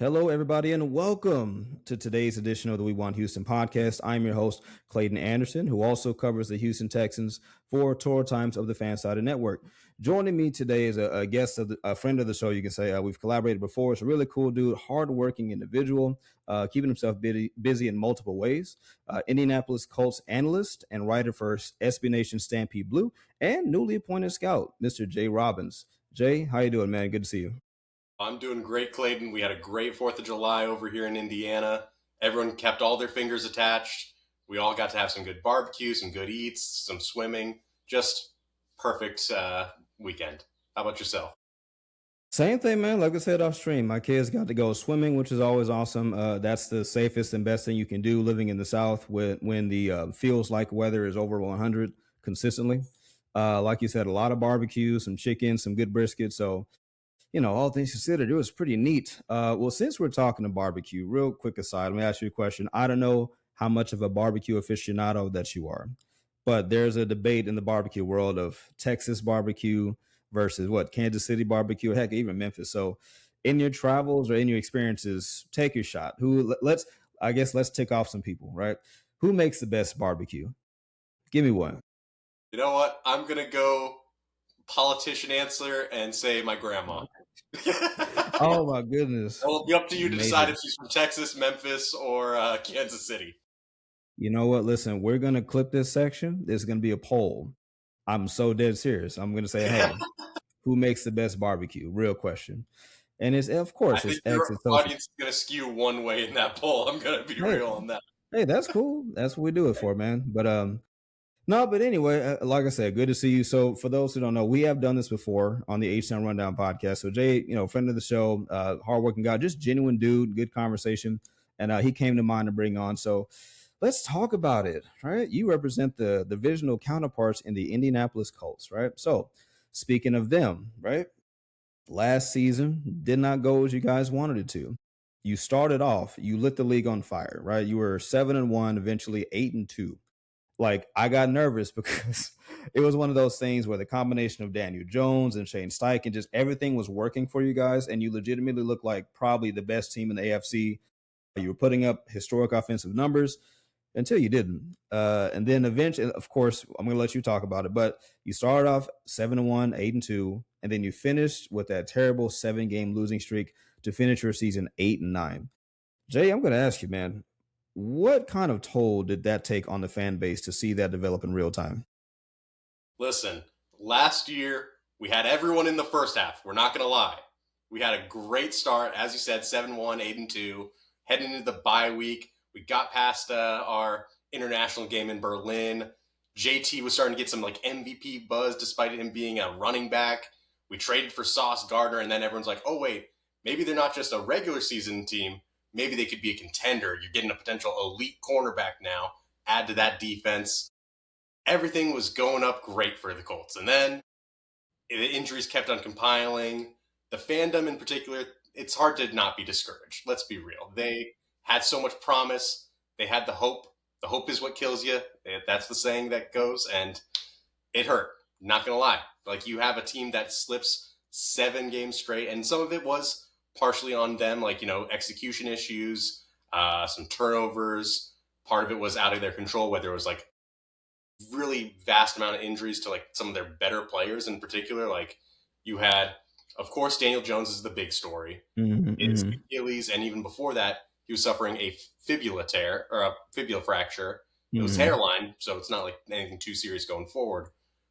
Hello, everybody, and welcome to today's edition of the We Want Houston podcast. I'm your host, Clayton Anderson, who also covers the Houston Texans for Tour Times of the Fansided Network. Joining me today is a guest, a friend of the show, you can say. We've collaborated before. It's a really cool dude, hardworking individual, keeping himself busy in multiple ways. Indianapolis Colts analyst and writer for SB Nation Stampede Blue, and newly appointed scout, Mr. Jay Robins. Jay, how you doing, man? Good to see you. I'm doing great, Clayton. We had a great 4th of July over here in Indiana. Everyone kept all their fingers attached. We all got to have some good barbecue, some good eats, some swimming. Just perfect weekend. How about yourself? Same thing, man. Like I said off stream, my kids got to go swimming, which is always awesome. That's the safest and best thing you can do living in the South when the feels like weather is over 100 consistently. Like you said, a lot of barbecue, some chicken, some good brisket. So, all things considered, it was pretty neat. Well, since we're talking to barbecue, real quick aside, let me ask you a question. I don't know how much of a barbecue aficionado that you are, but there's a debate in the barbecue world of Texas barbecue versus Kansas City barbecue, heck, even Memphis. So, in your travels or in your experiences, take your shot. Let's tick off some people, right? Who makes the best barbecue? Give me one. You know what? I'm going to go politician answer and say my grandma. Oh, my goodness. It will be up to you to decide if she's from Texas, Memphis, or Kansas City. You know what? Listen, we're going to clip this section. There's going to be a poll. I'm so dead serious. I'm going to say, hey, who makes the best barbecue? Real question. And it's, of course, I think your audience is going to skew one way in that poll. I'm going to be real on that. Hey, that's cool. That's what we do it for, man. But no, but anyway, like I said, good to see you. So for those who don't know, we have done this before on the H-Town Rundown podcast. So Jay, friend of the show, hardworking guy, just genuine dude, good conversation. And he came to mind to bring on. So let's talk about it, right? You represent the divisional counterparts in the Indianapolis Colts, right? So speaking of them, right? Last season did not go as you guys wanted it to. You started off, you lit the league on fire, right? You were 7-1, eventually 8-2. Like, I got nervous because it was one of those things where the combination of Daniel Jones and Shane Steichen, just everything was working for you guys, and you legitimately looked like probably the best team in the AFC. You were putting up historic offensive numbers until you didn't. And then eventually, of course, I'm going to let you talk about it, but you started off 7-1, 8-2, and then you finished with that terrible 7-game losing streak to finish your season 8-9. Jay, I'm going to ask you, man, what kind of toll did that take on the fan base to see that develop in real time? Listen, last year, we had everyone in the first half. We're not going to lie. We had a great start, as you said, 7-1, 8-2, heading into the bye week. We got past our international game in Berlin. JT was starting to get some MVP buzz despite him being a running back. We traded for Sauce Gardner, and then everyone's like, oh, wait, maybe they're not just a regular season team. Maybe they could be a contender. You're getting a potential elite cornerback now. Add to that defense. Everything was going up great for the Colts. And then the injuries kept on compiling. The fandom in particular, it's hard to not be discouraged. Let's be real. They had so much promise. They had the hope. The hope is what kills you. That's the saying that goes. And it hurt. Not going to lie. You have a team that slips 7 games straight. And some of it was partially on them, execution issues, some turnovers. Part of it was out of their control, whether it was really vast amount of injuries to some of their better players in particular. You had, of course, Daniel Jones is the big story. His Achilles, and even before that, he was suffering a fibula tear or a fibula fracture. It was hairline, so it's not anything too serious going forward.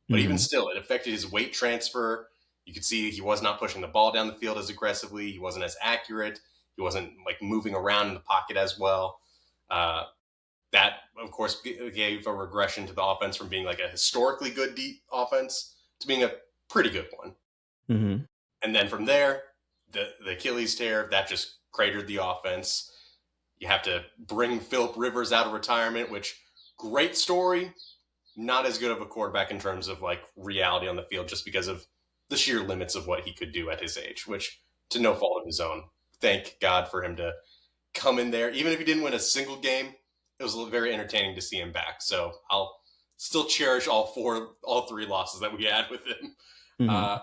But even still, it affected his weight transfer. You could see he was not pushing the ball down the field as aggressively. He wasn't as accurate. He wasn't moving around in the pocket as well. That, of course, gave a regression to the offense from being a historically good deep offense to being a pretty good one. Mm-hmm. And then from there, the Achilles tear, that just cratered the offense. You have to bring Phillip Rivers out of retirement, which, great story, not as good of a quarterback in terms of reality on the field, just because of the sheer limits of what he could do at his age, which to no fault of his own. Thank God for him to come in there. Even if he didn't win a single game, it was very entertaining to see him back. So I'll still cherish all 3 losses that we had with him. Mm-hmm.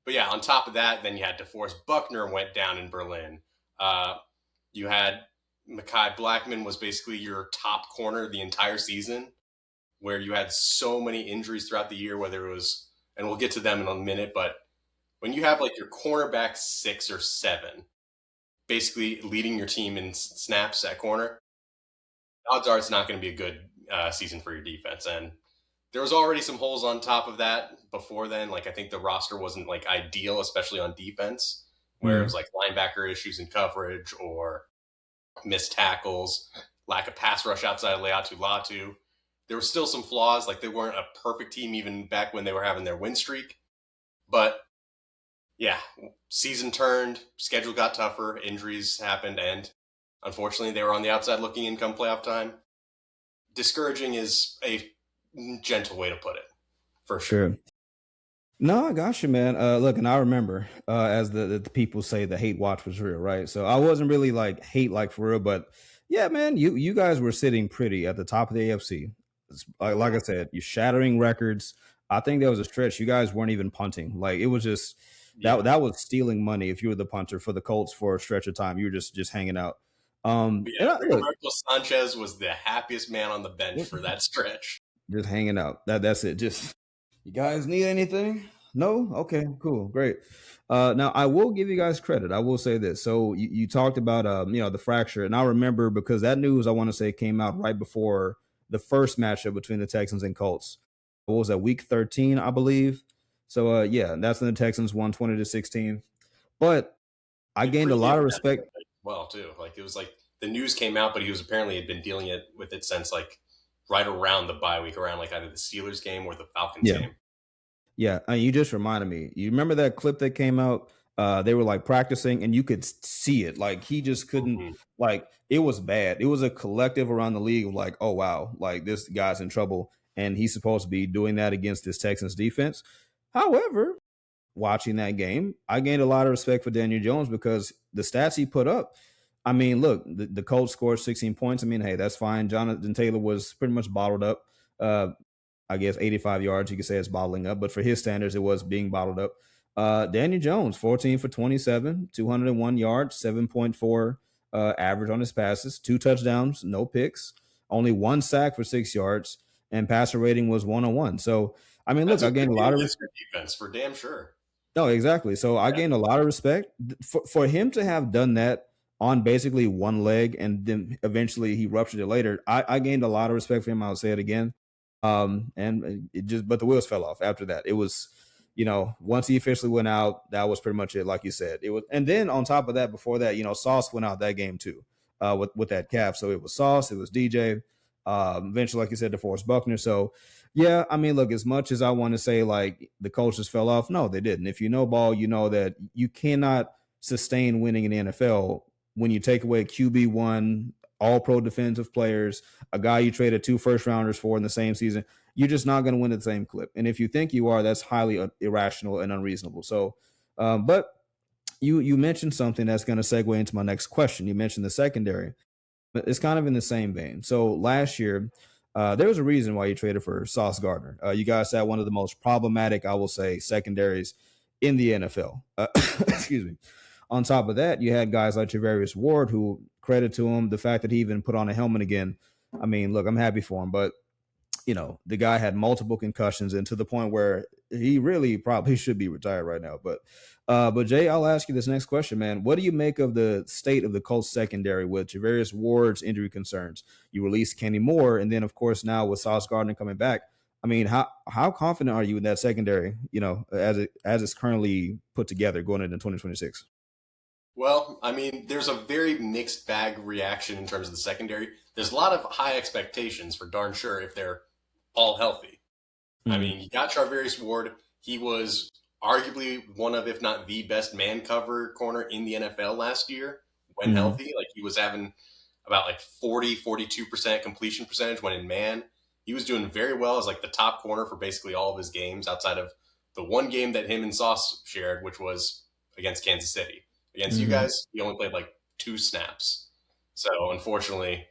But yeah, on top of that, then you had DeForest Buckner went down in Berlin. You had Mekhi Blackman was basically your top corner the entire season, where you had so many injuries throughout the year, whether it was, and we'll get to them in a minute, but when you have like your cornerback 6 or 7, basically leading your team in snaps at corner, odds are it's not going to be a good season for your defense. And there was already some holes on top of that before then. Like I think the roster wasn't like ideal, especially on defense, where it was like linebacker issues in coverage or missed tackles, lack of pass rush outside of Leatu Latu. There were still some flaws, like they weren't a perfect team even back when they were having their win streak. But yeah, season turned, schedule got tougher, injuries happened, and unfortunately they were on the outside looking in come playoff time. Discouraging is a gentle way to put it, for sure. No, I got you, man. Look, and I remember, as the people say, the hate watch was real, right? So I wasn't really like hate like for real, but yeah, man, you guys were sitting pretty at the top of the AFC. Like I said, you're shattering records. I think there was a stretch you guys weren't even punting. Like it was just that was stealing money if you were the punter for the Colts for a stretch of time. You were just hanging out. Look, Marco Sanchez was the happiest man on the bench for that stretch. Just hanging out. That's it. Just you guys need anything? No? Okay, cool, great. Now I will give you guys credit. I will say this. So you talked about the fracture, and I remember because that news I want to say came out right before the first matchup between the Texans and Colts. What was that, week 13, I believe? So yeah, that's when the Texans won 20-16. But I gained a lot of respect. Well, too. Like it was like the news came out, but he was apparently had been dealing with it since like right around the bye week, around like either the Steelers game or the Falcons game. Yeah, you just reminded me. You remember that clip that came out? They were like practicing, and you could see it. Like he just couldn't. Like it was bad. It was a collective around the league of like, oh wow, like this guy's in trouble, and he's supposed to be doing that against this Texans defense. However, watching that game, I gained a lot of respect for Daniel Jones because the stats he put up. I mean, look, the Colts scored 16 points. I mean, hey, that's fine. Jonathan Taylor was pretty much bottled up. I guess 85 yards, you could say it's bottling up, but for his standards, it was being bottled up. Daniel Jones, 14 for 27, 201 yards, 7.4 average on his passes, 2 touchdowns, no picks, only 1 sack for 6 yards, and passer rating was 101. So, I mean, look, I gained a lot of defense for damn sure. No, exactly. So I gained a lot of respect for him to have done that on basically one leg, and then eventually he ruptured it later. I gained a lot of respect for him. I'll say it again. And it just, but the wheels fell off after that. It was, once he officially went out, that was pretty much it. Like you said, it was, and then on top of that, before that, Sauce went out that game too, with that calf. So it was Sauce, it was DJ, eventually, like you said, DeForest Buckner. So yeah, I mean, look, as much as I want to say like the coaches fell off, no, they didn't. If you know ball, you know that you cannot sustain winning in the NFL when you take away QB1, all pro defensive players, a guy you traded 2 first rounders for in the same season. You're just not going to win at the same clip. And if you think you are, that's highly irrational and unreasonable. So, but you mentioned something that's going to segue into my next question. You mentioned the secondary, but it's kind of in the same vein. So last year, there was a reason why you traded for Sauce Gardner. You guys had one of the most problematic, I will say, secondaries in the NFL. Excuse me. On top of that, you had guys like Charvarious Ward, who, credit to him, the fact that he even put on a helmet again. I mean, look, I'm happy for him, but the guy had multiple concussions, and to the point where he really probably should be retired right now. But Jay, I'll ask you this next question, man. What do you make of the state of the Colts secondary with Charvarious Ward's injury concerns? You released Kenny Moore, and then of course now with Sauce Gardner coming back. I mean, how confident are you in that secondary? As it's currently put together going into 2026. Well, I mean, there's a very mixed bag reaction in terms of the secondary. There's a lot of high expectations for darn sure if they're all healthy. I mean, you got Charvarious Ward. He was arguably one of, if not the best man cover corner in the NFL last year when healthy. Like he was having about like 42% completion percentage when in man. He was doing very well as like the top corner for basically all of his games outside of the one game that him and Sauce shared, which was against Kansas City. Against you guys, he only played like 2 snaps. So unfortunately,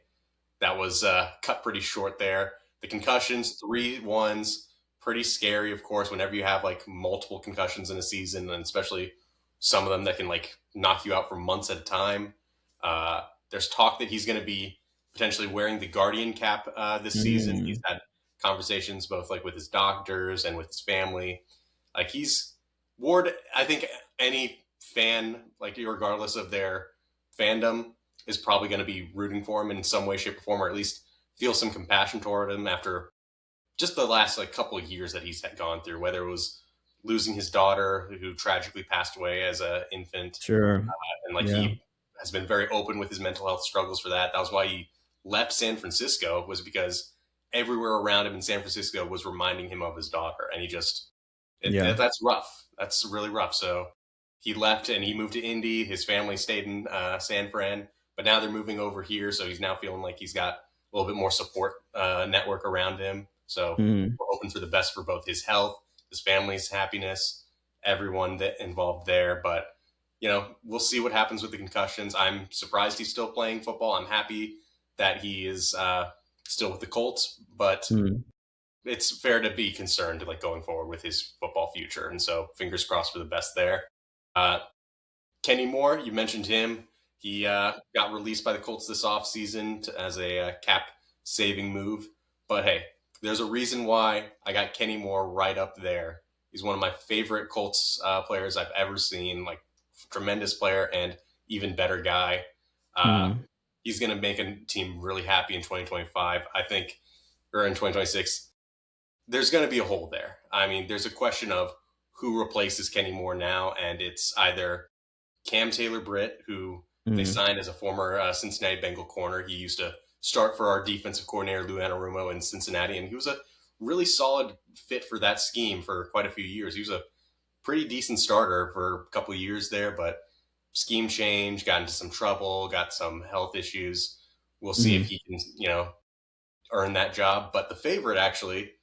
that was cut pretty short there. The concussions, 3 ones, pretty scary, of course, whenever you have like multiple concussions in a season, and especially some of them that can like knock you out for months at a time. There's talk that he's going to be potentially wearing the Guardian cap this season. He's had conversations both like with his doctors and with his family. Like Ward, I think any fan, like regardless of their fandom, is probably going to be rooting for him in some way, shape, or form, or at least feel some compassion toward him after just the last like couple of years that he's had gone through, whether it was losing his daughter who tragically passed away as an infant. Sure. And like he has been very open with his mental health struggles for that. That was why he left San Francisco, was because everywhere around him in San Francisco was reminding him of his daughter. And he just, that's rough. That's really rough. So he left and he moved to Indy. His family stayed in San Fran, but now they're moving over here. So he's now feeling like he's got a little bit more support network around him. So we're hoping for the best for both his health, his family's happiness, everyone that involved there. But, you know, we'll see what happens with the concussions. I'm surprised he's still playing football. I'm happy that he is still with the Colts, but it's fair to be concerned like going forward with his football future. And so fingers crossed for the best there. Kenny Moore, you mentioned him. He got released by the Colts this offseason as a cap-saving move. But, hey, there's a reason why I got Kenny Moore right up there. He's one of my favorite Colts players I've ever seen, like tremendous player and even better guy. He's going to make a team really happy in 2025, I think, or in 2026. There's going to be a hole there. I mean, there's a question of who replaces Kenny Moore now, and it's either Cam Taylor-Britt, who they signed as a former Cincinnati Bengal corner. He used to start for our defensive coordinator, Lou Anarumo, in Cincinnati, and he was a really solid fit for that scheme for quite a few years. He was a pretty decent starter for a couple of years there, but scheme change, got into some trouble, got some health issues. We'll see if he can, you know, earn that job. But the favorite actually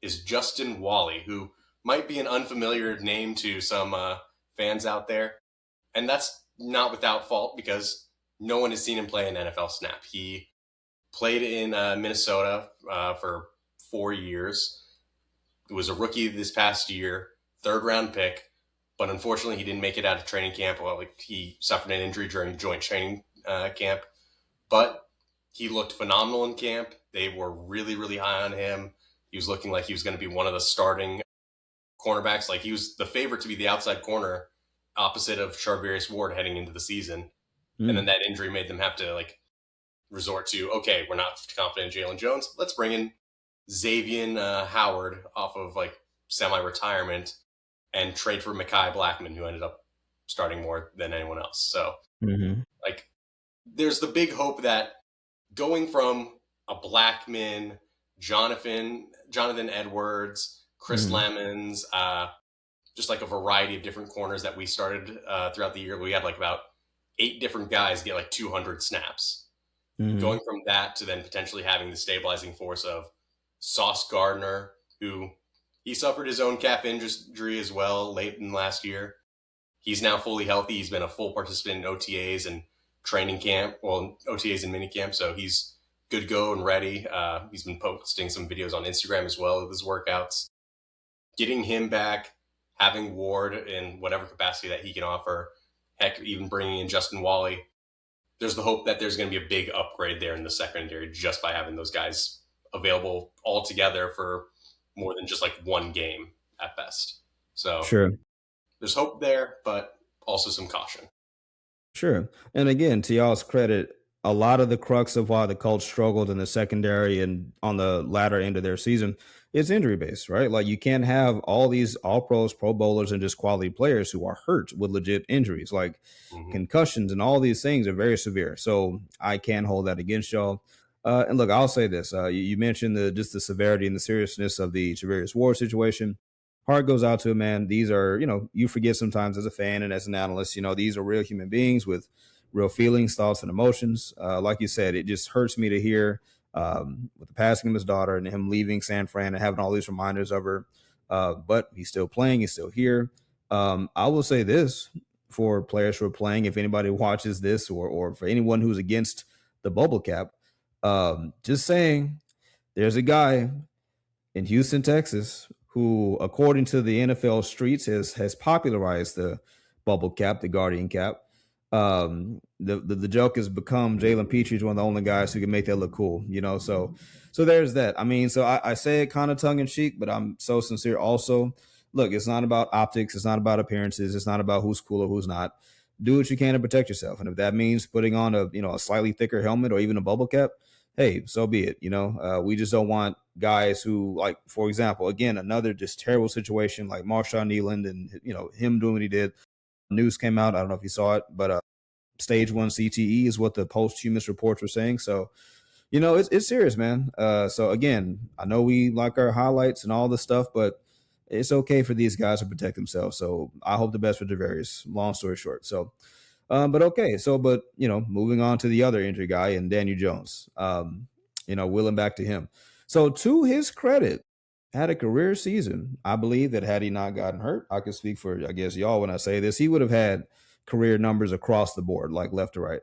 is Justin Wally, who might be an unfamiliar name to some fans out there. And that's not without fault, because no one has seen him play an NFL snap. He played in Minnesota for 4 years. He was a rookie this past year, 3rd-round pick, but unfortunately he didn't make it out of training camp. Well, like, he suffered an injury during joint training camp, but he looked phenomenal in camp. They were really, really high on him. He was looking like he was going to be one of the starting cornerbacks. Like, he was the favorite to be the outside corner opposite of Charvarious Ward heading into the season. And then that injury made them have to like resort to, okay, we're not confident in Jalen Jones. Let's bring in Xavier Howard off of like semi-retirement and trade for Mekhi Blackman, who ended up starting more than anyone else. So like, there's the big hope that going from a Blackman, Jonathan Edwards, Chris Lemons, just like a variety of different corners that we started throughout the year. We had like about 8 different guys get like 200 snaps. Going from that to then potentially having the stabilizing force of Sauce Gardner, who he suffered his own calf injury as well late in last year. He's now fully healthy. He's been a full participant in OTAs and training camp, well, OTAs and minicamp, so he's good to go and ready. He's been posting some videos on Instagram as well of his workouts. Getting him back, having Ward in whatever capacity that he can offer, heck, even bringing in Justin Wally, there's the hope that there's going to be a big upgrade there in the secondary just by having those guys available all together for more than just like one game at best. So there's hope there, but also some caution. Sure. And again, to y'all's credit, a lot of the crux of why the Colts struggled in the secondary and on the latter end of their season is injury based, right? Like, you can't have all these all pros, pro bowlers, and just quality players who are hurt with legit injuries, like concussions and all these things are very severe. So I can't hold that against y'all. And look, I'll say this. You mentioned just the severity and the seriousness of the Charvarious Ward situation. Heart goes out to him, man. These are, you forget sometimes as a fan and as an analyst, these are real human beings with real feelings, thoughts, and emotions. Like you said, it just hurts me to hear with the passing of his daughter and him leaving San Fran and having all these reminders of her. But he's still playing. He's still here. I will say this for players who are playing, if anybody watches this or for anyone who's against the bubble cap, just saying there's a guy in Houston, Texas, who, according to the NFL streets, has popularized the bubble cap, the Guardian cap. The joke has become Jalen Petrie is one of the only guys who can make that look cool, so there's that. I mean, so I say it kind of tongue in cheek, but I'm so sincere also. Look, it's not about optics, it's not about appearances, it's not about who's cool or who's not. Do what you can to protect yourself, and if that means putting on a slightly thicker helmet or even a bubble cap, hey, so be it. We just don't want guys who, like, for example, again, another just terrible situation like Marshawn Nealand and him doing what he did. News came out, I don't know if you saw it, but stage 1 CTE is what the posthumous reports were saying. So, it's serious, man. So again, I know we like our highlights and all this stuff, but it's okay for these guys to protect themselves. So I hope the best for Charvarious. Long story short. So, but okay. So, but moving on to the other injury guy and Daniel Jones. Willing back to him. So to his credit, had a career season. I believe that had he not gotten hurt, I could speak for, I guess, y'all when I say this, he would have had career numbers across the board, like left to right.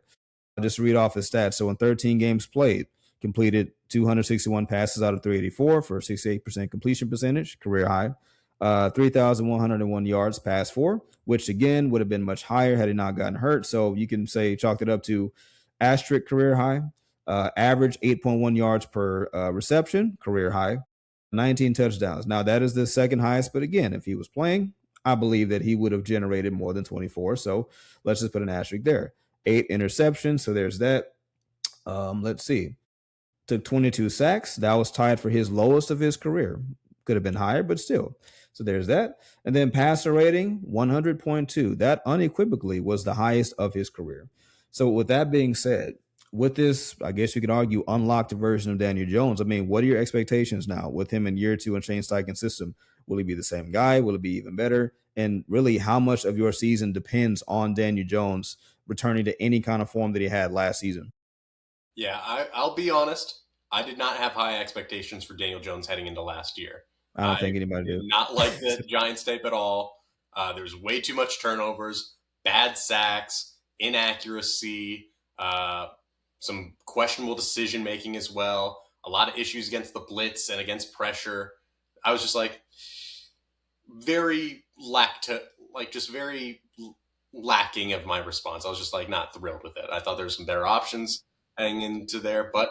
I'll just read off his stats. So in 13 games played, completed 261 passes out of 384 for a 68% completion percentage, career high. 3,101 yards pass for, which again would have been much higher had he not gotten hurt. So you can say chalked it up to asterisk career high. Average 8.1 yards per reception, career high. 19 touchdowns. Now that is the second highest, but again, if he was playing, I believe that he would have generated more than 24. So let's just put an asterisk there. 8 interceptions. So there's that. Let's see. Took 22 sacks. That was tied for his lowest of his career. Could have been higher, but still. So there's that. And then passer rating, 100.2. That unequivocally was the highest of his career. So with that being said, with this, I guess you could argue, unlocked version of Daniel Jones, I mean, what are your expectations now with him in year 2 in Shane Steichen's system? Will he be the same guy? Will it be even better? And really, how much of your season depends on Daniel Jones returning to any kind of form that he had last season? Yeah, I'll be honest. I did not have high expectations for Daniel Jones heading into last year. I don't think anybody did did. Not like the Giants tape at all. There was way too much turnovers, bad sacks, inaccuracy, some questionable decision making as well. A lot of issues against the blitz and against pressure. I was just like very lacking of my response. I was just like not thrilled with it. I thought there were some better options heading into there, but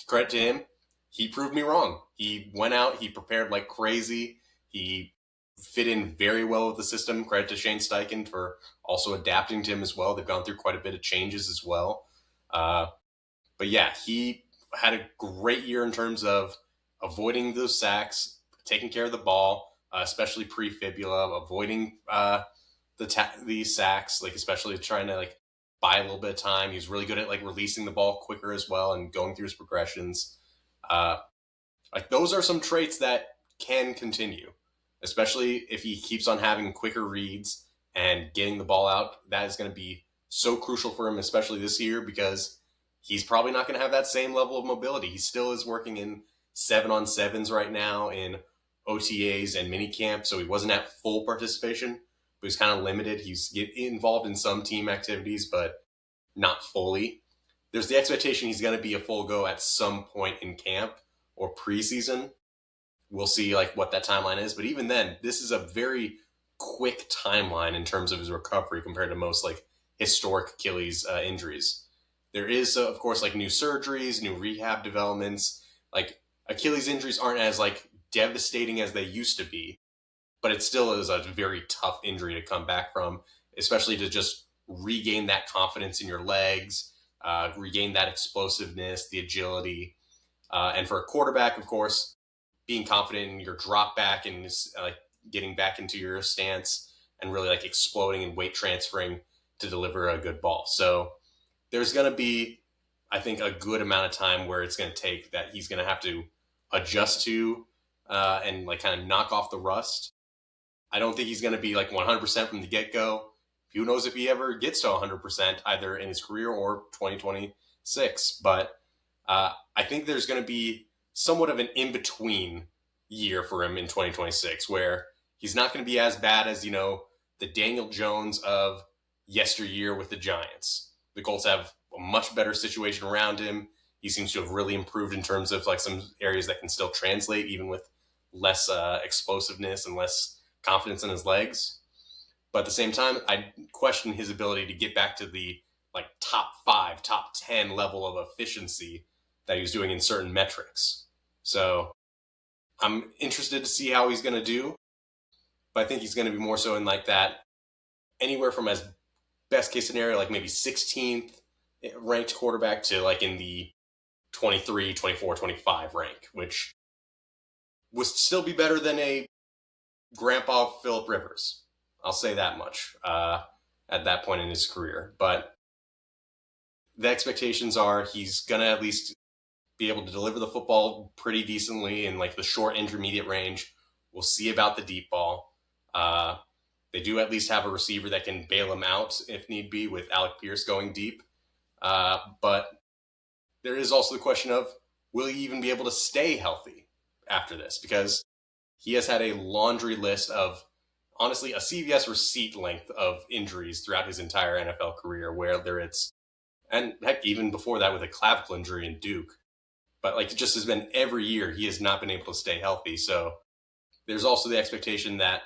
credit to him, he proved me wrong. He went out, he prepared like crazy. He fit in very well with the system. Credit to Shane Steichen for also adapting to him as well. They've gone through quite a bit of changes as well. But yeah, he had a great year in terms of avoiding those sacks, taking care of the ball, especially pre-fibula, avoiding the sacks, like especially trying to like buy a little bit of time. He's really good at like releasing the ball quicker as well and going through his progressions. Like those are some traits that can continue, especially if he keeps on having quicker reads and getting the ball out. That is going to be so crucial for him, especially this year, because he's probably not going to have that same level of mobility. He still is working in 7-on-7s right now in OTAs and minicamp, so he wasn't at full participation, but he's kind of limited. He's involved in some team activities, but not fully. There's the expectation he's going to be a full go at some point in camp or preseason. We'll see like what that timeline is, but even then, this is a very quick timeline in terms of his recovery compared to most like historic Achilles injuries. There is, of course, like new surgeries, new rehab developments. Like Achilles injuries aren't as like devastating as they used to be, but it still is a very tough injury to come back from, especially to just regain that confidence in your legs, regain that explosiveness, the agility. And for a quarterback, of course, being confident in your drop back and like getting back into your stance and really like exploding and weight transferring to deliver a good ball. So there's going to be, I think, a good amount of time where it's going to take that he's going to have to adjust to and like kind of knock off the rust. I don't think he's going to be like 100% from the get-go. Who knows if he ever gets to 100% either in his career or 2026. But I think there's going to be somewhat of an in-between year for him in 2026 where he's not going to be as bad as, the Daniel Jones of yesteryear with the Giants. The Colts have a much better situation around him. He seems to have really improved in terms of like some areas that can still translate even with less explosiveness and less confidence in his legs. But at the same time, I question his ability to get back to the like top 5, top 10 level of efficiency that he was doing in certain metrics. So I'm interested to see how he's going to do. But I think he's going to be more so in like that anywhere from as best case scenario, like maybe 16th ranked quarterback to like in the 23, 24, 25 rank, which would still be better than a grandpa Phillip Rivers. I'll say that much at that point in his career. But the expectations are he's going to at least be able to deliver the football pretty decently in like the short intermediate range. We'll see about the deep ball. They do at least have a receiver that can bail him out if need be, with Alec Pierce going deep. But there is also the question of, will he even be able to stay healthy after this? Because he has had a laundry list of, honestly, a CVS receipt length of injuries throughout his entire NFL career, whether it's, and heck, even before that with a clavicle injury in Duke. But like, it just has been every year he has not been able to stay healthy. So there's also the expectation that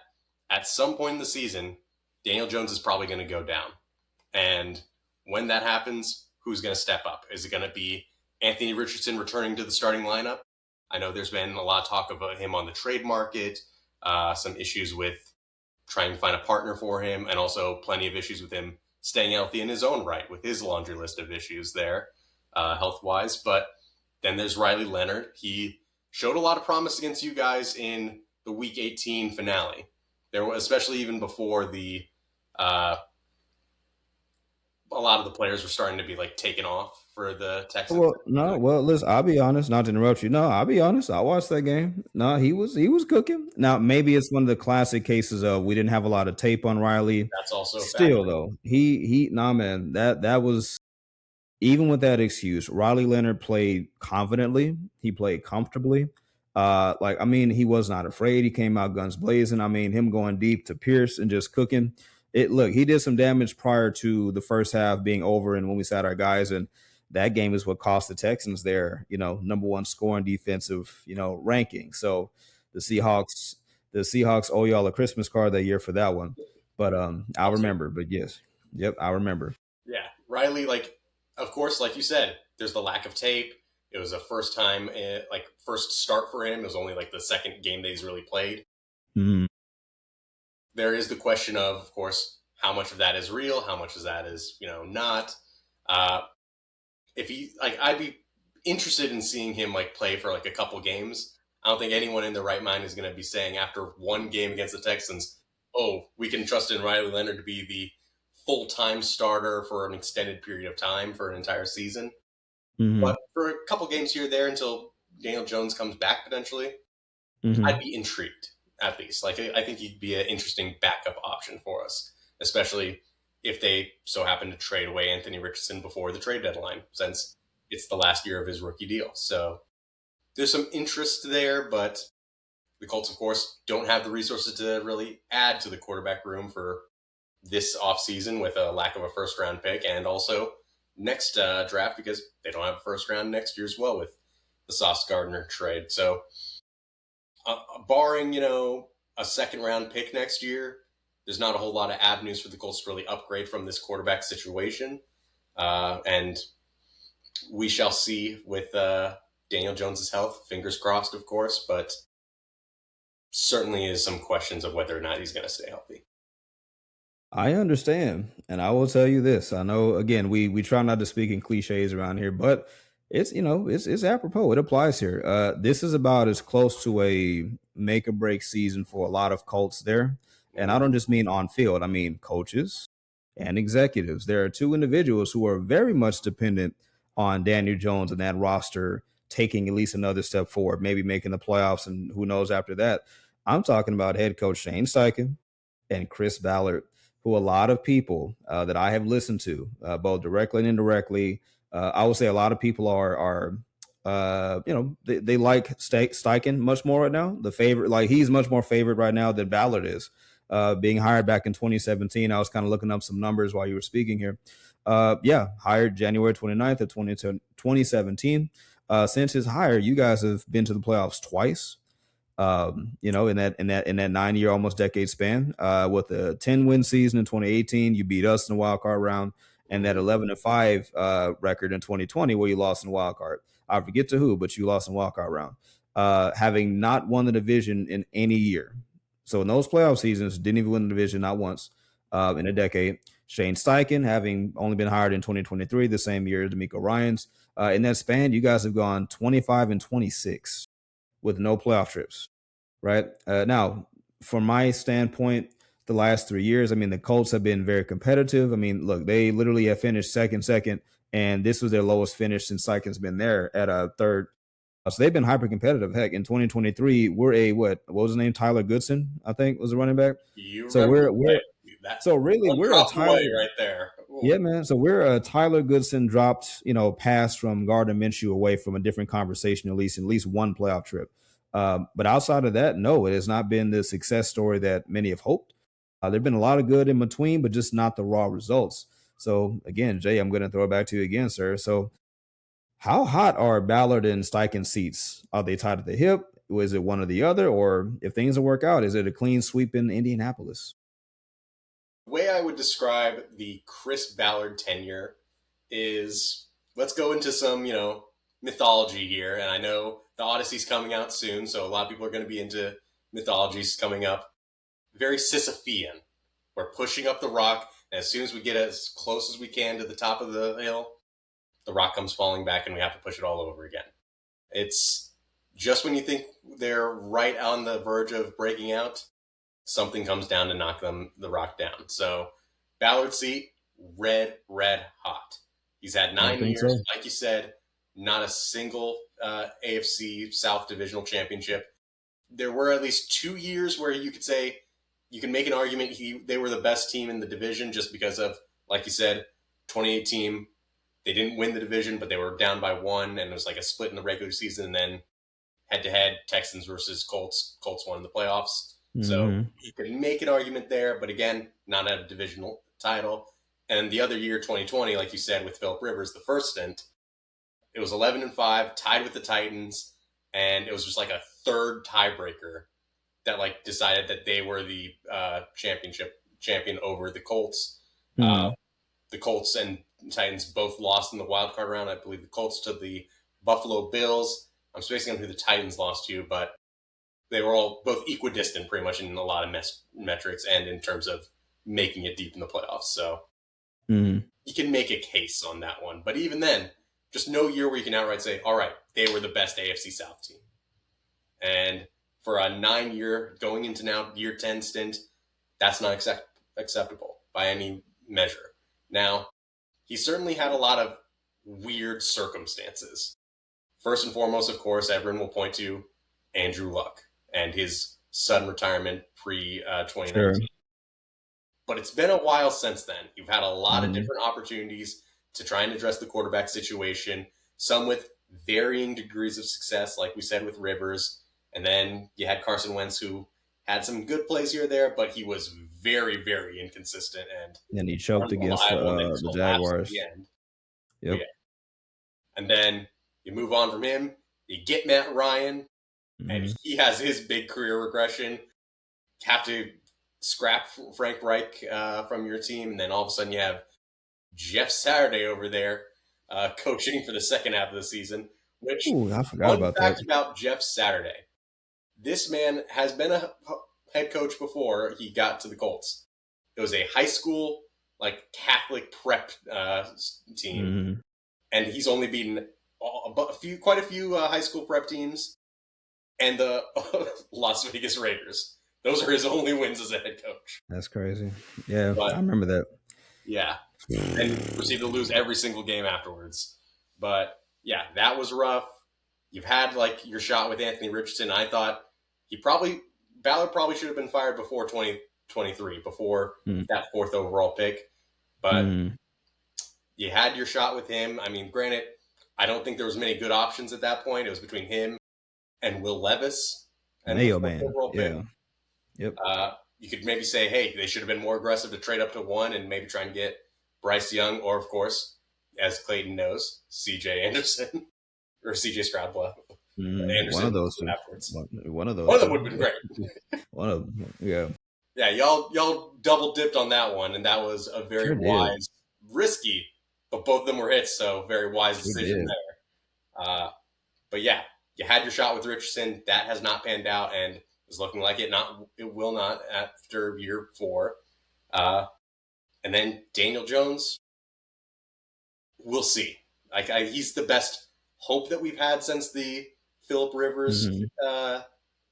at some point in the season, Daniel Jones is probably going to go down. And when that happens, who's going to step up? Is it going to be Anthony Richardson returning to the starting lineup? I know there's been a lot of talk about him on the trade market, some issues with trying to find a partner for him, and also plenty of issues with him staying healthy in his own right with his laundry list of issues there, health-wise. But then there's Riley Leonard. He showed a lot of promise against you guys in the Week 18 finale. There was, especially even before the a lot of the players were starting to be like taken off for the Texans. Well, listen, I'll be honest, not to interrupt you. No, I'll be honest. I watched that game. No, he was cooking. Now, maybe it's one of the classic cases of we didn't have a lot of tape on Riley. That's also still though. Man, that was, even with that excuse, Riley Leonard played confidently. He played comfortably. He was not afraid. He came out guns blazing. I mean, him going deep to Pierce and just cooking. He did some damage prior to the first half being over, and when we sat our guys, and that game is what cost the Texans their, number one scoring defensive, ranking. So the Seahawks owe y'all a Christmas card that year for that one. But I'll remember. But yes, yep, I remember. Yeah, Riley, of course, like you said, there's the lack of tape. It was a first start for him. It was only like the second game that he's really played. Mm-hmm. There is the question of course, how much of that is real, how much of that is, not. If he, I'd be interested in seeing him play for a couple games. I don't think anyone in their right mind is going to be saying after one game against the Texans, oh, we can trust in Riley Leonard to be the full-time starter for an extended period of time for an entire season. Mm-hmm. But for a couple games here or there until Daniel Jones comes back potentially, mm-hmm. I'd be intrigued at least. I think he'd be an interesting backup option for us, especially if they so happen to trade away Anthony Richardson before the trade deadline, since it's the last year of his rookie deal. So there's some interest there, but the Colts, of course, don't have the resources to really add to the quarterback room for this offseason with a lack of a first-round pick, and also next draft because they don't have a first round next year as well with the Sauce Gardner trade. So barring, a second round pick next year, there's not a whole lot of avenues for the Colts to really upgrade from this quarterback situation. And we shall see with Daniel Jones's health, fingers crossed, of course, but certainly is some questions of whether or not he's going to stay healthy. I understand, and I will tell you this. I know, again, we try not to speak in cliches around here, but it's it's apropos. It applies here. This is about as close to a make or break season for a lot of Colts there, and I don't just mean on field. I mean coaches and executives. There are two individuals who are very much dependent on Daniel Jones and that roster taking at least another step forward, maybe making the playoffs, and who knows after that. I'm talking about head coach Shane Steichen and Chris Ballard, who a lot of people that I have listened to, both directly and indirectly, I would say a lot of people are they like Steichen much more right now. The favorite, he's much more favored right now than Ballard is. Being hired back in 2017, I was kind of looking up some numbers while you were speaking here. Hired January 29th of 2017. Since his hire, you guys have been to the playoffs twice. In that 9-year, almost decade span, with a 10-win season in 2018, you beat us in the wild card round, and that 11-5 record in 2020 where you lost in the wild card. I forget to who, but you lost in wild card round, having not won the division in any year. So in those playoff seasons, didn't even win the division not once in a decade. Shane Steichen, having only been hired in 2023, the same year as D'Amico Ryans. In that span, you guys have gone 25-26 with no playoff trips, right? Now, from my standpoint, the last 3 years, I mean, the Colts have been very competitive. I mean, look, they literally have finished second, and this was their lowest finish since Sykin's been there at a third. So they've been hyper competitive. Heck, in 2023, we're what was his name? Tyler Goodson, I think, was the running back. So we're a Tyler right there. Ooh. Yeah, man. So we're a Tyler Goodson dropped, pass from Gardner Minshew away from a different conversation, at least one playoff trip. But outside of that, no, it has not been the success story that many have hoped. There've been a lot of good in between, but just not the raw results. So again, Jay, I'm going to throw it back to you again, sir. So how hot are Ballard and Steichen seats? Are they tied at the hip? Was it one or the other? Or if things will work out, is it a clean sweep in Indianapolis? The way I would describe the Chris Ballard tenure is, let's go into some, mythology here. And I know the Odyssey's coming out soon, so a lot of people are going to be into mythologies coming up. Very Sisyphean. We're pushing up the rock, and as soon as we get as close as we can to the top of the hill, the rock comes falling back and we have to push it all over again. It's just when you think they're right on the verge of breaking out, something comes down to knock the rock down. So Ballard's seat, red hot. He's had 9 years, so. Like you said, not a single AFC South Divisional Championship. There were at least 2 years where you could say, you can make an argument they were the best team in the division just because of, like you said, 2018, they didn't win the division, but they were down by 1, and it was like a split in the regular season, and then head-to-head, Texans versus Colts. Colts won the playoffs. Mm-hmm. So you can make an argument there, but again, not a divisional title. And the other year, 2020, like you said, with Phillip Rivers, the first stint, it was 11-5, tied with the Titans, and it was just like a third tiebreaker that decided that they were the champion over the Colts. Mm-hmm. The Colts and Titans both lost in the wild card round. I believe the Colts to the Buffalo Bills. I'm spacing on who the Titans lost to, but they were all both equidistant pretty much in a lot of metrics and in terms of making it deep in the playoffs. So you can make a case on that one. But even then, just no year where you can outright say, all right, they were the best AFC South team. And for a 9-year, going into now year 10 stint, that's not acceptable by any measure. Now, he certainly had a lot of weird circumstances. First and foremost, of course, everyone will point to Andrew Luck and his sudden retirement pre-2019. Sure. But it's been a while since then. You've had a lot of different opportunities to try and address the quarterback situation, some with varying degrees of success, like we said with Rivers. And then you had Carson Wentz, who had some good plays here or there, but he was very, very inconsistent. And he choked against the Jaguars. Yep. Yeah. And then you move on from him. You get Matt Ryan, and he has his big career regression. Have to scrap Frank Reich from your team, and then all of a sudden you have Jeff Saturday over there coaching for the second half of the season. Which, I forgot about that. About Jeff Saturday. This man has been a head coach before he got to the Colts. It was a high school, Catholic prep team, and he's only beaten quite a few high school prep teams and the Las Vegas Raiders. Those are his only wins as a head coach. That's crazy. Yeah, I remember that. Yeah, and proceeded to lose every single game afterwards. But yeah, that was rough. You've had your shot with Anthony Richardson. I thought Ballard probably should have been fired before 2023, before that 4th overall pick. But you had your shot with him. I mean, granted, I don't think there was many good options at that point. It was between him and Will Levis. And Mayo man. Yeah. Yep. You could maybe say, hey, they should have been more aggressive to trade up to 1 and maybe try and get Bryce Young, or of course, as Clayton knows, CJ Anderson or CJ Stroud. One of those two. Afterwards. One of those. One of them would have been great. One of them, yeah. Yeah, y'all double dipped on that one, and that was a very wise, risky, but both of them were hits, so very wise decision there. But yeah, you had your shot with Richardson. That has not panned out, and is looking like it will not after year 4. And then Daniel Jones, we'll see. He's the best hope that we've had since the Phillip Rivers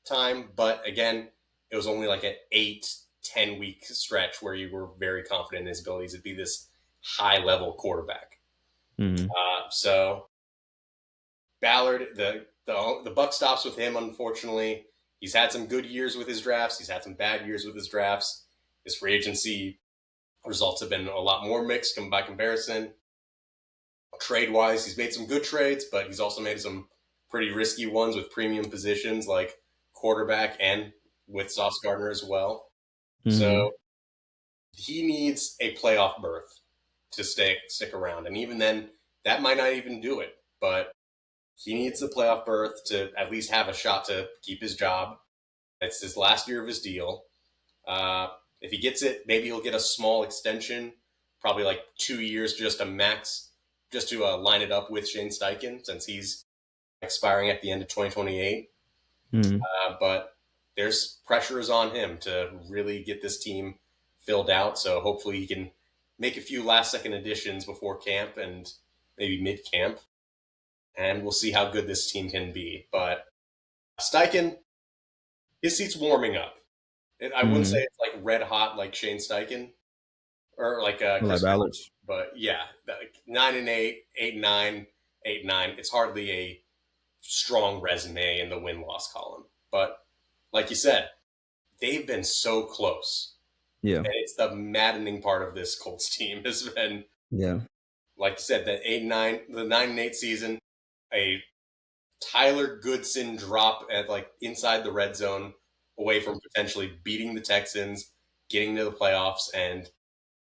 time, but again, it was only like an 8-10 week stretch where you were very confident in his abilities to be this high level quarterback. So Ballard, the buck stops with him. Unfortunately, he's had some good years with his drafts. He's had some bad years with his drafts. His free agency results have been a lot more mixed by comparison. Trade wise, he's made some good trades, but he's also made some pretty risky ones with premium positions like quarterback and with Sauce Gardner as well. So he needs a playoff berth to stick around. And even then, that might not even do it. But he needs a playoff berth to at least have a shot to keep his job. It's his last year of his deal. If he gets it, maybe he'll get a small extension, probably like 2 years, just a max, just to line it up with Shane Steichen since he's expiring at the end of 2028. But there's pressures on him to really get this team filled out. So hopefully he can make a few last-second additions before camp and maybe mid-camp. And we'll see how good this team can be. But Steichen, his seat's warming up. I wouldn't say it's like red hot like Shane Steichen or like Chris Ballard. But yeah, 9-8, 8-9, 8-9. It's hardly a strong resume in the win-loss column. But like you said, they've been so close. Yeah. And it's the maddening part of this Colts team has been, like you said, the 8-9, the 9-8 season, a Tyler Goodson drop at like inside the red zone away from potentially beating the Texans, getting to the playoffs, and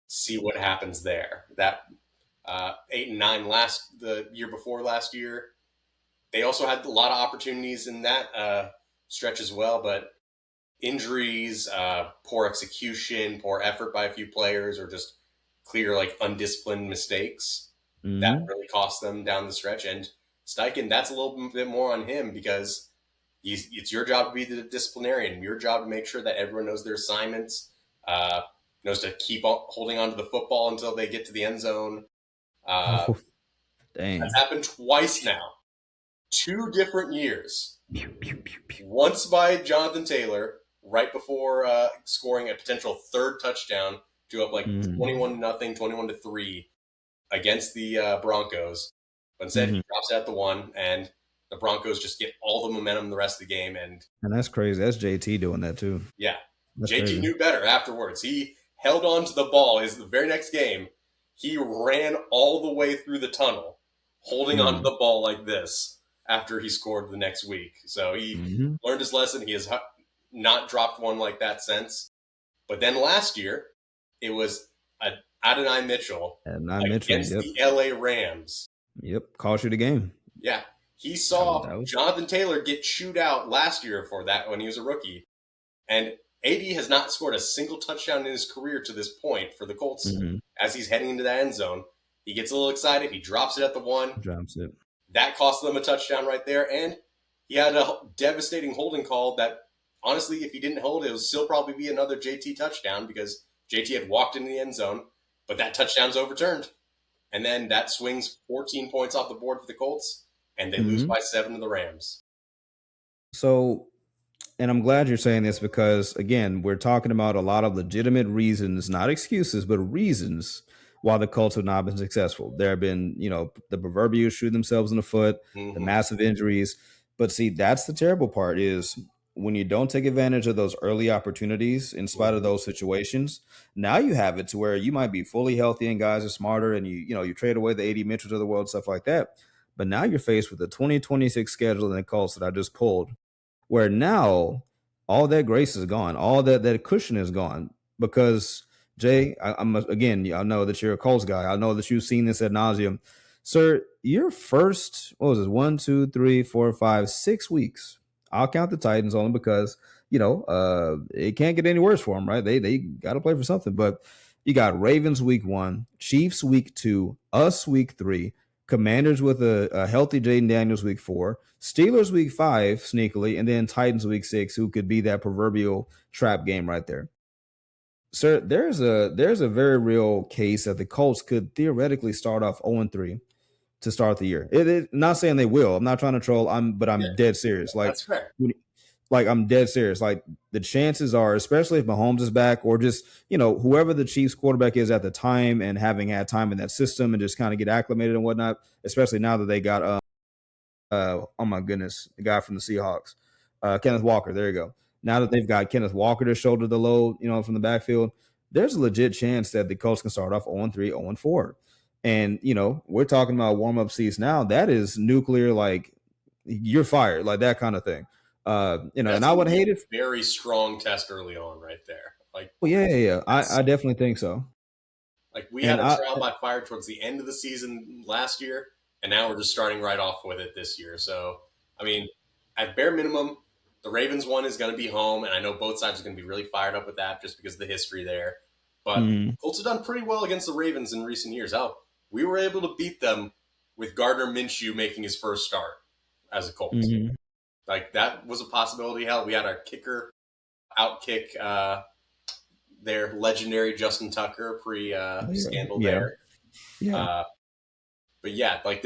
see what happens there. That 8-9 the year before last year, they also had a lot of opportunities in that stretch as well, but injuries, poor execution, poor effort by a few players, or just clear like undisciplined mistakes that really cost them down the stretch. And Steichen, that's a little bit more on him because it's your job to be the disciplinarian, your job to make sure that everyone knows their assignments, knows to keep holding on to the football until they get to the end zone. Dang. That's happened twice now. 2 different years. Once by Jonathan Taylor, right before scoring a potential 3rd touchdown to up like 21-0, 21-3 against the Broncos. But instead, he drops at the 1, and the Broncos just get all the momentum the rest of the game. And that's crazy. That's JT doing that too. Yeah. That's JT crazy. knew better afterwards. He held on to the ball. The very next game, he ran all the way through the tunnel, holding on to the ball like this after he scored the next week. So he learned his lesson. He has not dropped one like that since. But then last year, it was Adonai Mitchell against the LA Rams. Yep, cost you the game. Yeah. He saw Jonathan Taylor get chewed out last year for that when he was a rookie. And AD has not scored a single touchdown in his career to this point for the Colts. As he's heading into that end zone, he gets a little excited. He drops it at the 1. Drops it. That cost them a touchdown right there. And he had a devastating holding call that, honestly, if he didn't hold, it would still probably be another JT touchdown because JT had walked into the end zone. But that touchdown's overturned. And then that swings 14 points off the board for the Colts, and they lose by 7 to the Rams. So, and I'm glad you're saying this because, again, we're talking about a lot of legitimate reasons, not excuses, but reasons why the Colts have not been successful. There have been, the proverbial shoot themselves in the foot, the massive injuries. But see, that's the terrible part is when you don't take advantage of those early opportunities in spite of those situations, now you have it to where you might be fully healthy and guys are smarter and you trade away the 80 Mitchells of the world, stuff like that. But now you're faced with the 2026 schedule and the Colts that I just pulled, where now all that grace is gone, all that cushion is gone. Because Jay, I know that you're a Colts guy. I know that you've seen this ad nauseum. Sir, your first, what was it, 1, 2, 3, 4, 5, 6 weeks. I'll count the Titans only because, it can't get any worse for them, right? They got to play for something. But you got Ravens week 1, Chiefs week 2, us week 3, Commanders with a healthy Jaden Daniels week 4, Steelers week 5, sneakily, and then Titans week 6, who could be that proverbial trap game right there. Sir, there's a very real case that the Colts could theoretically start off 0-3 to start the year. Not saying they will. I'm not trying to troll. I'm dead serious. That's fair. I'm dead serious. Like the chances are, especially if Mahomes is back, or just whoever the Chiefs quarterback is at the time, and having had time in that system and just kind of get acclimated and whatnot. Especially now that they got oh my goodness, the guy from the Seahawks, Kenneth Walker. There you go. Now that they've got Kenneth Walker to shoulder the load, from the backfield, there's a legit chance that the Colts can start off 0-3, 0-4. And, we're talking about warm-up seats now. That is nuclear, like you're fired, like that kind of thing. And I would hate it. Very strong test early on right there. Like, well, yeah. I definitely think so. Like we had a trial by fire towards the end of the season last year, and now we're just starting right off with it this year. So, I mean, at bare minimum, the Ravens one is going to be home, and I know both sides are going to be really fired up with that just because of the history there. But Colts have done pretty well against the Ravens in recent years. We were able to beat them with Gardner Minshew making his first start as a Colt. Like that was a possibility. Hell, we had our kicker outkick their legendary Justin Tucker pre-scandal there. Yeah. But yeah, like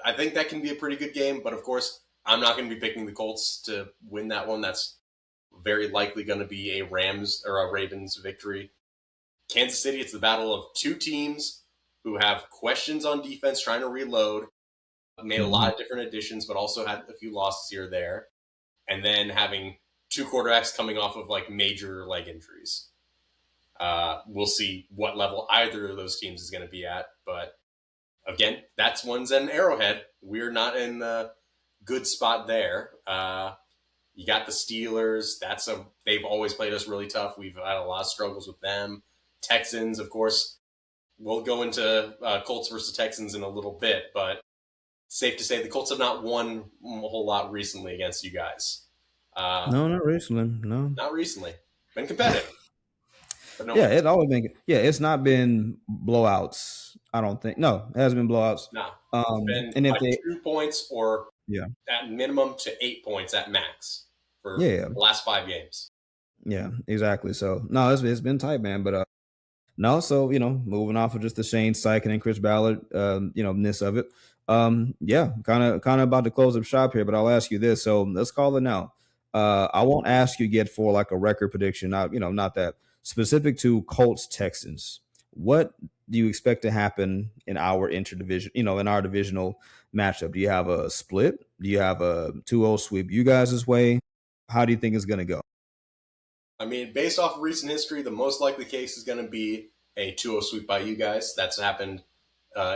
I think that can be a pretty good game. But of course, I'm not going to be picking the Colts to win that one. That's very likely going to be a Rams or a Ravens victory. Kansas City, it's the battle of two teams who have questions on defense, trying to reload, made a lot of different additions, but also had a few losses here or there. And then having two quarterbacks coming off of like major leg injuries. We'll see what level either of those teams is going to be at. But again, that's one's an Arrowhead. We're not in the good spot there. You got the Steelers. They've always played us really tough. We've had a lot of struggles with them. Texans, of course, we'll go into Colts versus Texans in a little bit, but safe to say the Colts have not won a whole lot recently against you guys. No, not recently. No, not recently. Been competitive. But no, it's always been. Yeah, it's not been blowouts. I don't think. No, it hasn't been blowouts. No, it's been 2 points or at minimum to 8 points at max for the last 5 games. Yeah, exactly. So no, it's been tight, man. But no, so moving off of just the Shane Steichen and Chris Ballard, ness of it. Kind of about to close up shop here, but I'll ask you this. So let's call it now. I won't ask you yet for like a record prediction. Not that specific to Colts Texans. What do you expect to happen in our interdivision? In our divisional matchup? Do you have a split? Do you have a 2-0 sweep you guys' way? How do you think it's going to go? I mean, based off of recent history, the most likely case is going to be a 2-0 sweep by you guys. That's happened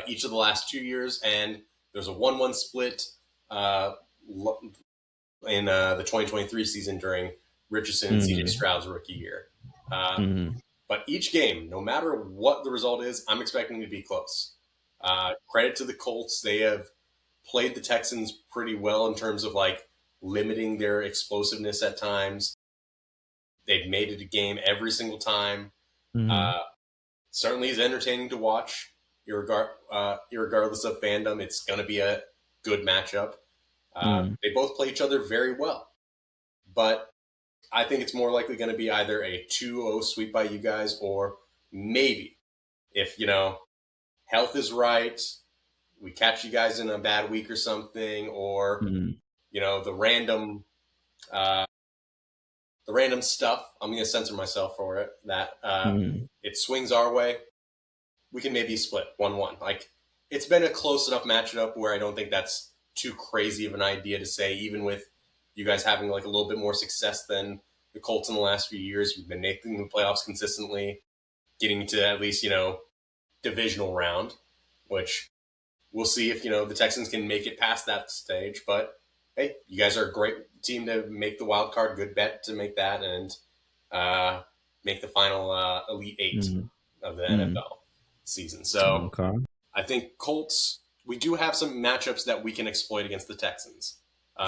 each of the last 2 years, and there's a 1-1 split in the 2023 season during Richardson and C.J. Stroud's rookie year. But each game, no matter what the result is, I'm expecting to be close. Credit to the Colts. They have played the Texans pretty well in terms of like limiting their explosiveness at times. They've made it a game every single time. Certainly is entertaining to watch, irregardless of fandom. It's going to be a good matchup. They both play each other very well. But I think it's more likely going to be either a 2-0 sweep by you guys, or maybe if, health is right, we catch you guys in a bad week or something, or, the random stuff, I'm going to censor myself for it, that it swings our way, we can maybe split 1-1. Like, it's been a close enough matchup where I don't think that's too crazy of an idea to say, even with you guys having like a little bit more success than the Colts in the last few years. We've been making the playoffs consistently, getting to at least, divisional round, which we'll see if, the Texans can make it past that stage. But hey, you guys are a great team to make the wild card. Good bet to make that and make the final Elite Eight of the NFL season. So I think Colts, we do have some matchups that we can exploit against the Texans.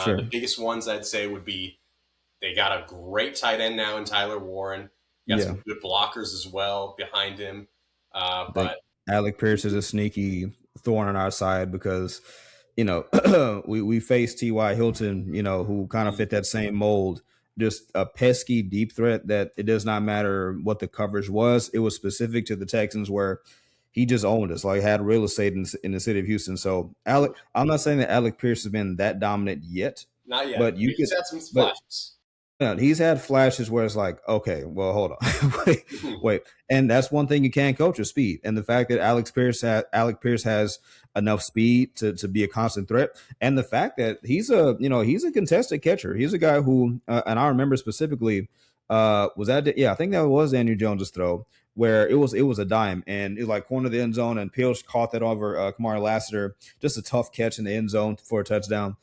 Sure. The biggest ones I'd say would be they got a great tight end now in Tyler Warren. You got Yeah. some good blockers as well behind him. I think But Alec Pierce is a sneaky thorn on our side because, we faced T.Y. Hilton, who kind of fit that same mold. Just a pesky deep threat that it does not matter what the coverage was. It was specific to the Texans where he just owned us, like had real estate in the city of Houston. So I'm not saying that Alec Pierce has been that dominant yet, not yet. but He's had some but flashes. yeah, he's had flashes where it's like, okay, well, hold on, wait, and that's one thing you can't coach is speed, and the fact that Alec Pierce has enough speed to be a constant threat, and the fact that he's a contested catcher. He's a guy who, and I remember specifically, was that I think that was Daniel Jones's throw where it was a dime and it was like corner of the end zone and Pilch caught that over Kamari Lassiter, just a tough catch in the end zone for a touchdown.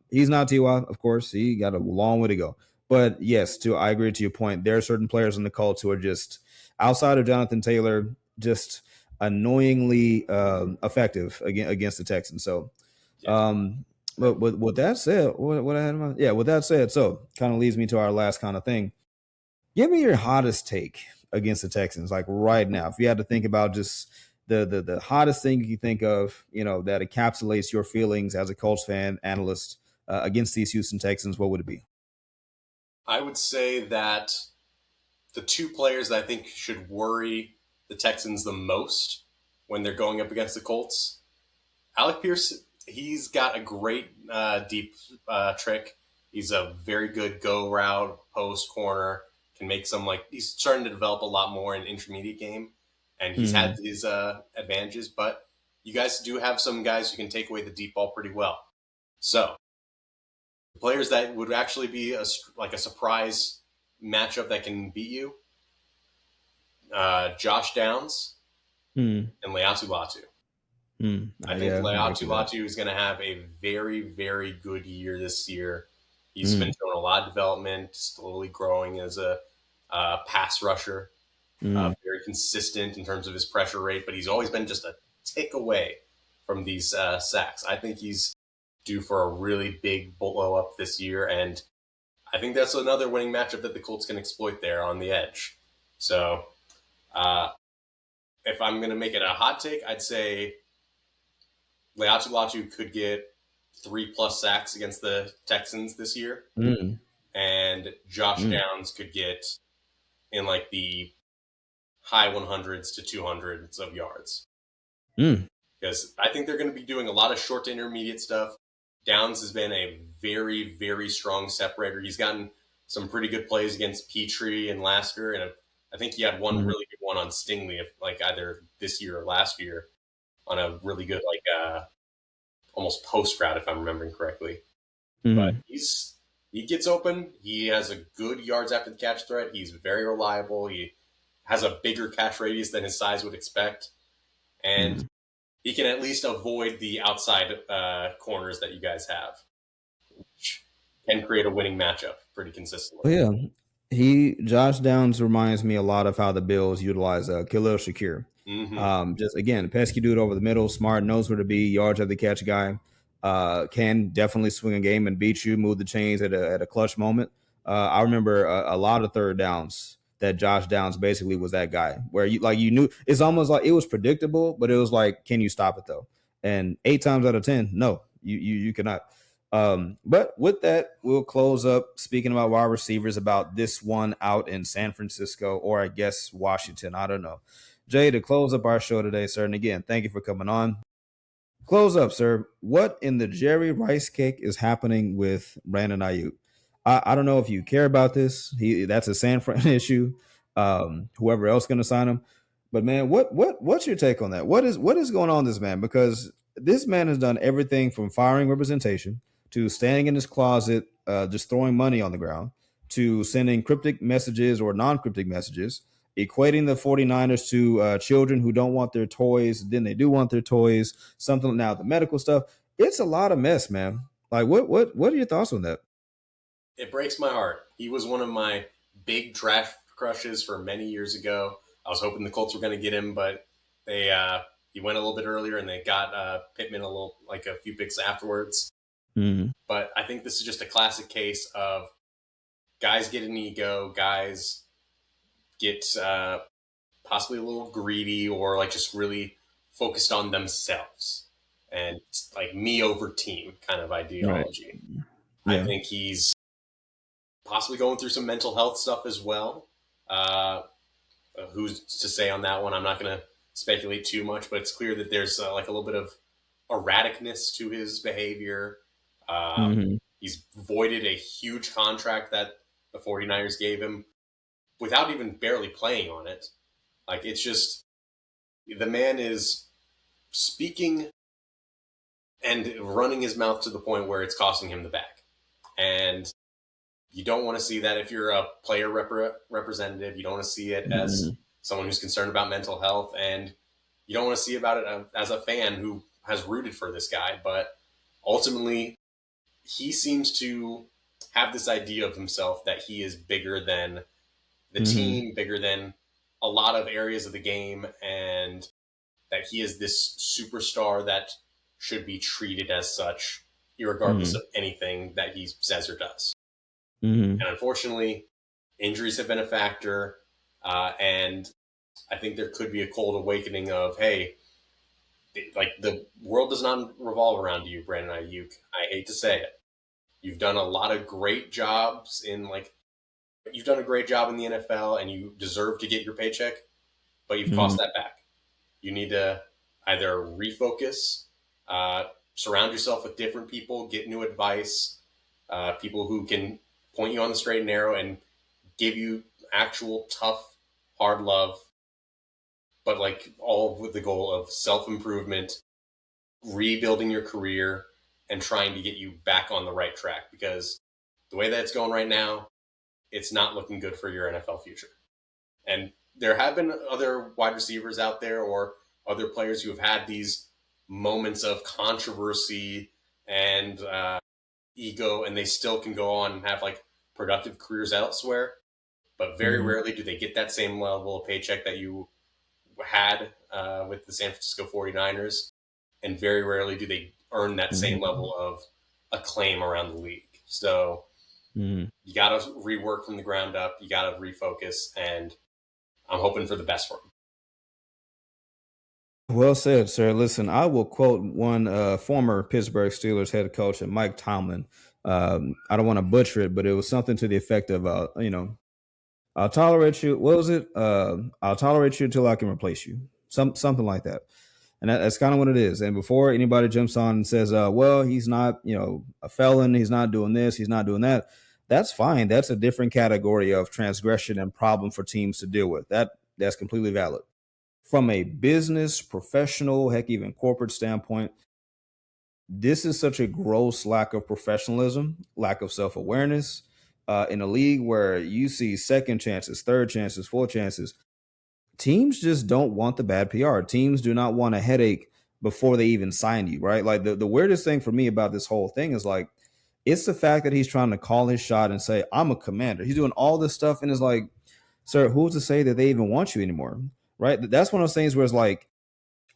He's not Ty, of course. He got a long way to go. But yes, I agree to your point. There are certain players in the Colts who are just outside of Jonathan Taylor, just annoyingly effective against the Texans. So, but with that said, what I had in mind, yeah, with that said, so kind of leads me to our last kind of thing. Give me your hottest take against the Texans, like right now. If you had to think about just the hottest thing you can think of, that encapsulates your feelings as a Colts fan, analyst against these Houston Texans, what would it be? I would say that the two players that I think should worry the Texans the most when they're going up against the Colts, Alec Pierce, he's got a great deep trick. He's a very good go route, post, corner, can make some, he's starting to develop a lot more in intermediate game, and he's had his advantages, but you guys do have some guys who can take away the deep ball pretty well. So the players that would actually be a surprise matchup that can beat you, Josh Downs and Leatu Latu. I think Leatu Latu is going to have a very, very good year this year. He's been showing a lot of development, slowly growing as a pass rusher, very consistent in terms of his pressure rate, but he's always been just a tick away from these sacks. I think he's due for a really big blow up this year, and I think that's another winning matchup that the Colts can exploit there on the edge. So if I'm going to make it a hot take, I'd say Leatu Latu could get 3+ sacks against the Texans this year. And Josh Downs could get in the high 100s to 200s of yards. Because I think they're going to be doing a lot of short to intermediate stuff. Downs has been a very, very strong separator. He's gotten some pretty good plays against Petrie and Lasker, and I think he had one really good one on Stingley, either this year or last year, on a really good almost post route, if I'm remembering correctly. But he gets open. He has a good yards after the catch threat. He's very reliable. He has a bigger catch radius than his size would expect, and he can at least avoid the outside corners that you guys have, which can create a winning matchup pretty consistently. Yeah, Josh Downs reminds me a lot of how the Bills utilize Khalil Shakir. Just again, pesky dude over the middle, smart, knows where to be, yards at the catch guy. Can definitely swing a game and beat you, move the chains at a clutch moment. I remember a lot of third downs that Josh Downs basically was that guy where you knew it's almost like it was predictable, but it was like, can you stop it though? And 8 times out of 10, no, you cannot. But with that, we'll close up speaking about wide receivers about this one out in San Francisco, or I guess Washington. I don't know. Jay, to close up our show today, sir, and again, thank you for coming on. Close up, sir. What in the Jerry Rice cake is happening with Brandon Ayuk? I don't know if you care about this. That's a San Fran issue. Whoever else going to sign him, but man, what's your take on that? What is going on with this man? Because this man has done everything from firing representation to standing in his closet, just throwing money on the ground, to sending cryptic messages or non-cryptic messages, equating the 49ers to children who don't want their toys, then they do want their toys, something now, the medical stuff. It's a lot of mess, man. Like, what are your thoughts on that? It breaks my heart. He was one of my big draft crushes for many years ago. I was hoping the Colts were going to get him, but he he went a little bit earlier, and they got Pittman a few picks afterwards. Mm-hmm. But I think this is just a classic case of guys get an ego, guys get possibly a little greedy, or like just really focused on themselves and like me over team kind of ideology. Right. Yeah. I think he's possibly going through some mental health stuff as well. Who's to say on that one? I'm not going to speculate too much, but it's clear that there's like a little bit of erraticness to his behavior. He's voided a huge contract that the 49ers gave him without even barely playing on it. Like, it's just, the man is speaking and running his mouth to the point where it's costing him the bag. And you don't want to see that if you're a player representative. You don't want to see it as someone who's concerned about mental health, and you don't want to see about it as a fan who has rooted for this guy. But ultimately, he seems to have this idea of himself that he is bigger than the team, bigger than a lot of areas of the game, and that he is this superstar that should be treated as such, irregardless of anything that he says or does. And unfortunately, injuries have been a factor, and I think there could be a cold awakening of, hey, like, the world does not revolve around you, Brandon Ayuk. I hate to say it. You've done a lot of great jobs you've done a great job in the NFL, and you deserve to get your paycheck, but you've cost that back. You need to either refocus, surround yourself with different people, get new advice, people who can point you on the straight and narrow and give you actual tough, hard love, but like all with the goal of self-improvement, rebuilding your career, and trying to get you back on the right track. Because the way that it's going right now, it's not looking good for your NFL future. And there have been other wide receivers out there or other players who have had these moments of controversy and ego, and they still can go on and have like productive careers elsewhere. But very rarely do they get that same level of paycheck that you had with the San Francisco 49ers. And very rarely do they earn that same level of acclaim around the league. So you got to rework from the ground up. You got to refocus, and I'm hoping for the best for him. Well said, sir. Listen, I will quote one former Pittsburgh Steelers head coach, Mike Tomlin. I don't want to butcher it, but it was something to the effect of, I'll tolerate you. What was it? I'll tolerate you until I can replace you. Something like that. And that's kind of what it is. And before anybody jumps on and says, well, he's not, a felon. He's not doing this. He's not doing that. That's fine. That's a different category of transgression and problem for teams to deal with. That's completely valid. From a business, professional, heck, even corporate standpoint, this is such a gross lack of professionalism, lack of self-awareness in a league where you see second chances, third chances, fourth chances. Teams just don't want the bad PR. Teams do not want a headache before they even sign you, right? Like the weirdest thing for me about this whole thing is like, it's the fact that he's trying to call his shot and say, I'm a commander. He's doing all this stuff and it's like, sir, who's to say that they even want you anymore? Right? That's one of those things where it's like,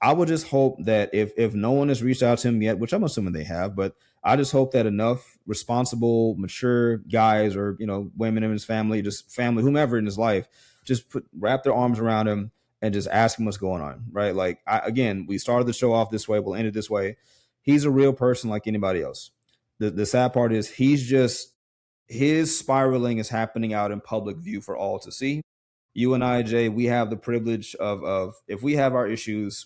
I would just hope that if no one has reached out to him yet, which I'm assuming they have, but I just hope that enough responsible, mature guys or, women in his family, just family, whomever in his life, just wrap their arms around him and just ask him what's going on, right? Like, again, we started the show off this way. We'll end it this way. He's a real person like anybody else. The sad part is his spiraling is happening out in public view for all to see. You and I, Jay, we have the privilege of if we have our issues,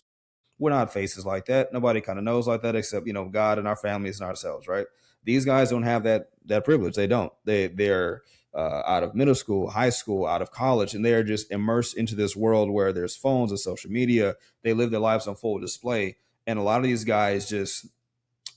we're not faces like that. Nobody kind of knows like that except, God and our families and ourselves, right? These guys don't have that privilege. They don't. They're out of middle school, high school, out of college, and they're just immersed into this world where there's phones and social media. They live their lives on full display. And a lot of these guys just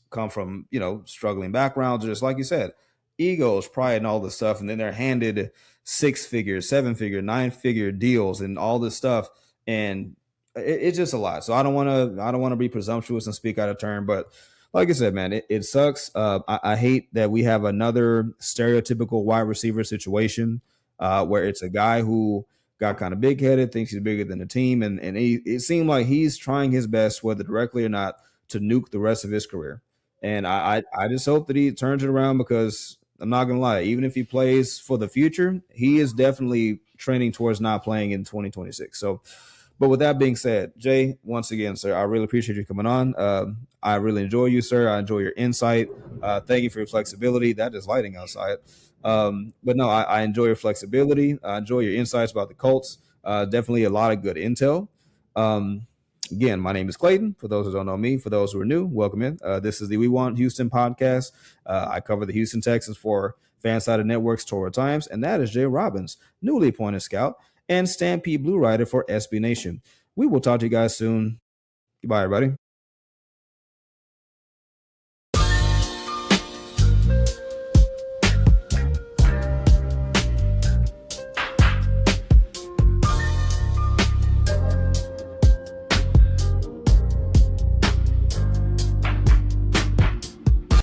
come from, struggling backgrounds, just like you said, egos, pride, and all this stuff. And then they're handed 6-figure, 7-figure, 9-figure deals and all this stuff. And it's just a lot. So I don't want to be presumptuous and speak out of turn, but like I said, man, it sucks. I hate that we have another stereotypical wide receiver situation where it's a guy who got kind of big headed, thinks he's bigger than the team, and it seemed like he's trying his best, whether directly or not, to nuke the rest of his career. And I just hope that he turns it around, because I'm not gonna lie, even if he plays for the future, he is definitely trending towards not playing in 2026. So, but with that being said, Jay, once again, sir, I really appreciate you coming on. I really enjoy you, sir. I enjoy your insight. Thank you for your flexibility. That is lighting outside. But no, I enjoy your flexibility. I enjoy your insights about the Colts. Definitely a lot of good intel. Again, my name is Clayton. For those who don't know me, for those who are new, welcome in. This is the We Want Houston podcast. I cover the Houston Texans for Fansided Network's Torah Times, and that is Jay Robins, newly appointed scout, and Stampede Blue Rider for SB Nation. We will talk to you guys soon. Goodbye, everybody.